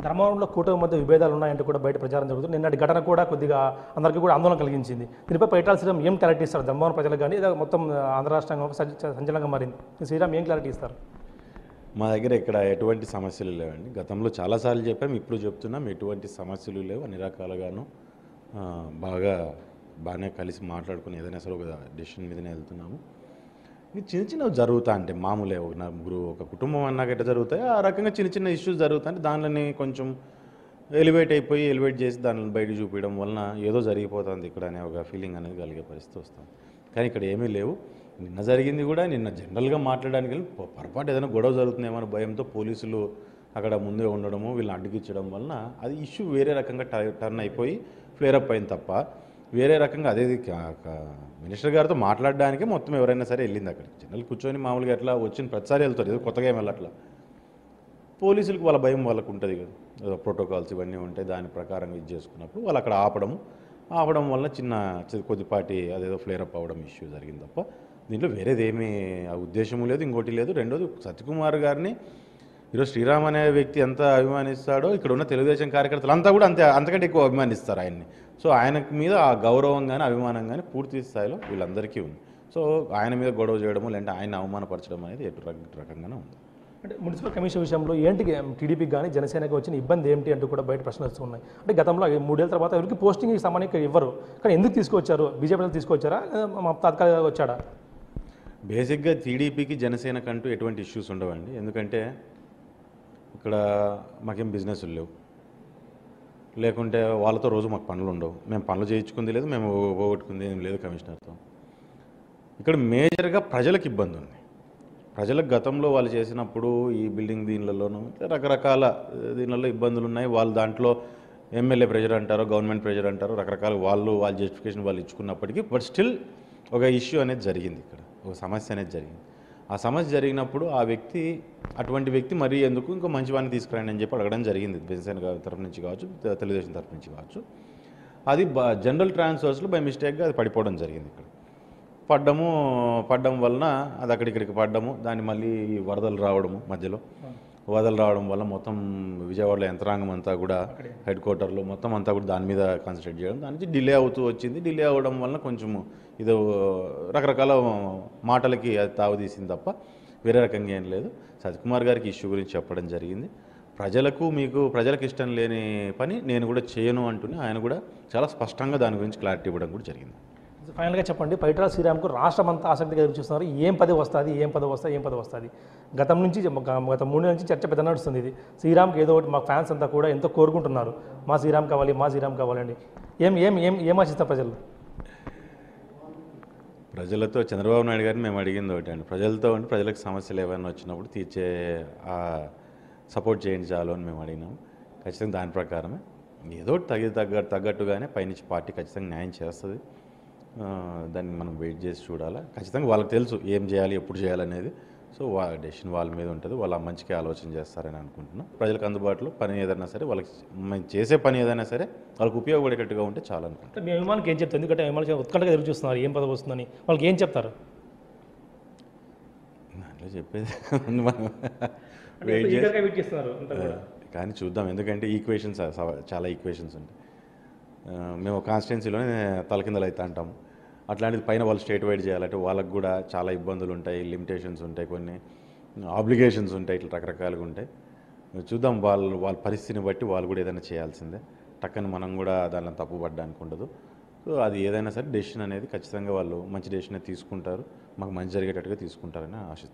ధర్మవరంలో కూటమి మధ్య విభేదాలు ఉన్నాయంటూ కూడా బయట ప్రచారం జరుగుతుంది. నిన్నటి ఘటన కూడా కొద్దిగా అందరికీ కూడా ఆందోళన కలిగించింది. దీనిపై పరిటాల శ్రీరామ్ ఏం క్లారిటీ ఇస్తారు ధర్మవరం ప్రజలకు కానీ లేదా మొత్తం ఆంధ్ర రాష్ట్రంగా ఒక సంచలనంగా మారింది. శ్రీరామ్ ఏం క్లారిటీ ఇస్తారు? మా దగ్గర ఇక్కడ ఎటువంటి సమస్యలు లేవండి. గతంలో చాలాసార్లు చెప్పాం, ఇప్పుడు చెప్తున్నాం, ఎటువంటి సమస్యలు లేవు. అన్ని రకాలుగాను బాగానే కలిసి మాట్లాడుకుని ఏదైనా సరే ఒక డెసిషన్ మీదనే వెళ్తున్నాము. చిన్న చిన్నవి జరుగుతా అంటే మామూలే, ఒక నలుగురు ఒక కుటుంబం అన్నాక ఎట్లా జరుగుతాయి ఆ రకంగా చిన్న చిన్న ఇష్యూస్ జరుగుతాయి. దానిని కొంచెం ఎలివేట్ చేసి దానిని బయట చూపించడం వలన ఏదో జరిగిపోతుంది ఇక్కడ అనే ఒక ఫీలింగ్ అనేది కలిగే పరిస్థితి వస్తుంది. కానీ ఇక్కడ ఏమీ లేవు. నిన్న జరిగింది కూడా నిన్న జనరల్గా మాట్లాడడానికి పొరపాటు ఏదైనా గొడవ జరుగుతుందేమో అనే భయంతో పోలీసులు అక్కడ ముందే ఉండడము, వీళ్ళని అడ్డుకిచ్చడం వలన అది ఇష్యూ వేరే రకంగా టర్న్ అయిపోయి ఫ్లేరప్ అయింది తప్ప వేరే రకంగా అదే మినిస్టర్ గారితో మాట్లాడడానికి మొత్తం ఎవరైనా సరే వెళ్ళింది అక్కడికి. జనరల్ కూర్చొని మామూలుగా ఎట్లా వచ్చిన ప్రతిసారి వెళ్తారు, ఏదో కొత్తగా ఏం వెళ్ళట్లా. పోలీసులకు వాళ్ళ భయం వాళ్ళకు ఉంటుంది కదా, ప్రోటోకాల్స్ ఇవన్నీ ఉంటాయి, దాని ప్రకారం ఇది చేసుకున్నప్పుడు వాళ్ళు అక్కడ ఆపడం వల్ల కొద్దిపాటి అదేదో ఫ్లేరప్ అవ్వడం ఇష్యూ జరిగింది తప్ప దీంట్లో వేరేదేమీ ఉద్దేశము లేదు, ఇంకోటి లేదు. రెండోది సత్యకుమార్ గారిని ఈరోజు శ్రీరామ్ అనే వ్యక్తి ఎంత అభిమానిస్తాడో ఇక్కడ ఉన్న తెలుగుదేశం కార్యకర్తలు అంతా కూడా అంతకంటే ఎక్కువ అభిమానిస్తారు ఆయన్ని. సో ఆయనకు మీద ఆ గౌరవం కానీ అభిమానం కానీ పూర్తి స్థాయిలో వీళ్ళందరికీ ఉంది. సో ఆయన మీద గొడవ చేయడము లేదంటే ఆయన అవమానపరచడం అనేది ఎటు రకంగానే ఉంది. అంటే మున్సిపల్ కమిషన్ విషయంలో ఏంటి టీడీపీకి కానీ జనసేనకి వచ్చిన ఇబ్బంది ఏంటి అంటూ కూడా బయట ప్రశ్నలు వస్తున్నాయి. అంటే గతంలో 3 ఏళ్ళ తర్వాత ఎవరికి పోస్టింగ్ సంబంధించి ఇవ్వరు, కానీ ఎందుకు తీసుకొచ్చారు? బీజేపీ తీసుకొచ్చారా, తాత్కాలికంగా వచ్చాడా? బేసిక్గా టీడీపీకి జనసేనకు అంటూ ఎటువంటి ఇష్యూస్ ఉండవండి. ఎందుకంటే ఇక్కడ మాకేం బిజినెస్లు లేవు, లేకుంటే వాళ్ళతో రోజు మాకు పనులు ఉండవు, మేము పనులు చేయించుకుంది లేదు, మేము పోగొట్టుకుంది ఏం లేదు కమిషనర్తో. ఇక్కడ మేజర్గా ప్రజలకు ఇబ్బంది ఉంది. ప్రజలకు గతంలో వాళ్ళు చేసినప్పుడు ఈ బిల్డింగ్ దీనిలలోనూ రకరకాల దీనిలలో ఇబ్బందులు ఉన్నాయి. వాళ్ళు దాంట్లో ఎమ్మెల్యే ప్రెజర్ అంటారు, గవర్నమెంట్ ప్రెజర్ అంటారు, రకరకాల వాళ్ళ జస్టిఫికేషన్ వాళ్ళు ఇచ్చుకున్నప్పటికీ బట్ స్టిల్ ఒక ఇష్యూ అనేది జరిగింది, ఇక్కడ ఒక సమస్య అనేది జరిగింది. ఆ సమస్య జరిగినప్పుడు అటువంటి వ్యక్తి మరీ ఎందుకు ఇంకో మంచి వాడిని తీసుకురండి అని చెప్పి అడగడం జరిగింది. జనసేన తరఫు నుంచి కావచ్చు, తెలుగుదేశం తరఫు నుంచి కావచ్చు. అది జనరల్ ట్రాన్స్ఫర్స్లో బై మిస్టేక్గా అది పడిపోవడం జరిగింది. ఇక్కడ పడ్డం వలన అది అక్కడిక్కడికి పడ్డము, దాన్ని మళ్ళీ వరదలు రావడం వల్ల మొత్తం విజయవాడలో యంత్రాంగం అంతా కూడా హెడ్ క్వార్టర్లో మొత్తం అంతా కూడా దాని మీద కాన్సన్ట్రేట్ చేయడం, దాని నుంచి డిలే అవుతూ వచ్చింది. డిలే అవ్వడం వలన కొంచెము ఇదో రకరకాల మాటలకి అది తావుతీసింది తప్ప వేరే రకంగా ఏం లేదు. సత్యకుమార్ గారికి ఇష్యూ గురించి చెప్పడం జరిగింది. ప్రజలకు ఇష్టం లేని పని నేను కూడా చేయను అంటూనే ఆయన కూడా చాలా స్పష్టంగా దాని గురించి క్లారిటీ ఇవ్వడం కూడా జరిగింది. ఫైనల్గా చెప్పండి, పరిటాల శ్రీరామ్కు రాష్ట్రం అంతా ఆసక్తిగా ఎదురు చూస్తున్నారు. ఏం పదవి వస్తుంది? గత 3 నుంచి చర్చ పెద్ద నడుస్తుంది. ఇది శ్రీరామ్కి ఏదో ఒకటి, మా ఫ్యాన్స్ అంతా కూడా ఎంతో కోరుకుంటున్నారు, మా శ్రీరామ్ కావాలండి. ఏం ఆశిస్తారు ప్రజలు? ప్రజలతో చంద్రబాబు నాయుడు గారిని మేము అడిగింది ఒకటి అండి, ప్రజలకు సమస్యలు ఏమైనా వచ్చినప్పుడు తీర్చే సపోర్ట్ చేయండి చాలు అని మేము అడిగినాము. ఖచ్చితంగా దాని ప్రకారమే ఏదో తగ్గట్టుగానే పైనుంచి పార్టీ ఖచ్చితంగా న్యాయం చేస్తుంది. దాన్ని మనం వెయిట్ చేసి చూడాలా. ఖచ్చితంగా వాళ్ళకి తెలుసు ఏం చేయాలి, ఎప్పుడు చేయాలనేది. సో డెసిషన్ వాళ్ళ మీద ఉంటుంది, వాళ్ళ మంచికి ఆలోచన చేస్తారని అనుకుంటున్నాం. ప్రజలకు అందుబాటులో పని ఏదైనా సరే, వాళ్ళకి మేము చేసే పని ఏదైనా సరే వాళ్ళకి ఉపయోగపడేటట్టుగా ఉంటే చాలా అనుకుంటాం. మీ అభిమానికి ఏం చెప్తారు? ఎందుకంటే అభిమానులు ఉత్కంఠగా ఎదురు చూస్తున్నారు ఏం పదవి వస్తుందని, వాళ్ళకి ఏం చెప్తారు? దాంట్లో చెప్పేది వెయిట్ చేస్తున్నారు కానీ చూద్దాం. ఎందుకంటే చాలా ఈక్వేషన్స్ ఉంటాయి. మేము కాన్స్టిట్యున్సీలోనే తలకిందలు అవుతా అంటాము. అట్లాంటిది పైన వాళ్ళు స్టేట్ వైడ్ చేయాలంటే వాళ్ళకు కూడా చాలా ఇబ్బందులు ఉంటాయి, లిమిటేషన్స్ ఉంటాయి, కొన్ని ఆబ్లిగేషన్స్ ఉంటాయి, ఇట్లా రకరకాలుగా ఉంటాయి. చూద్దాం, వాళ్ళ పరిస్థితిని బట్టి వాళ్ళు కూడా ఏదైనా చేయాల్సిందే. టక్కని మనం కూడా దానిలో తప్పు పడ్డానికి ఉండదు. సో అది ఏదైనా సరే డెసిషన్ అనేది ఖచ్చితంగా వాళ్ళు మంచి డెసిషన్ తీసుకుంటారు, మాకు మంచి జరిగేటట్టుగా తీసుకుంటారని ఆశిస్తున్నాను.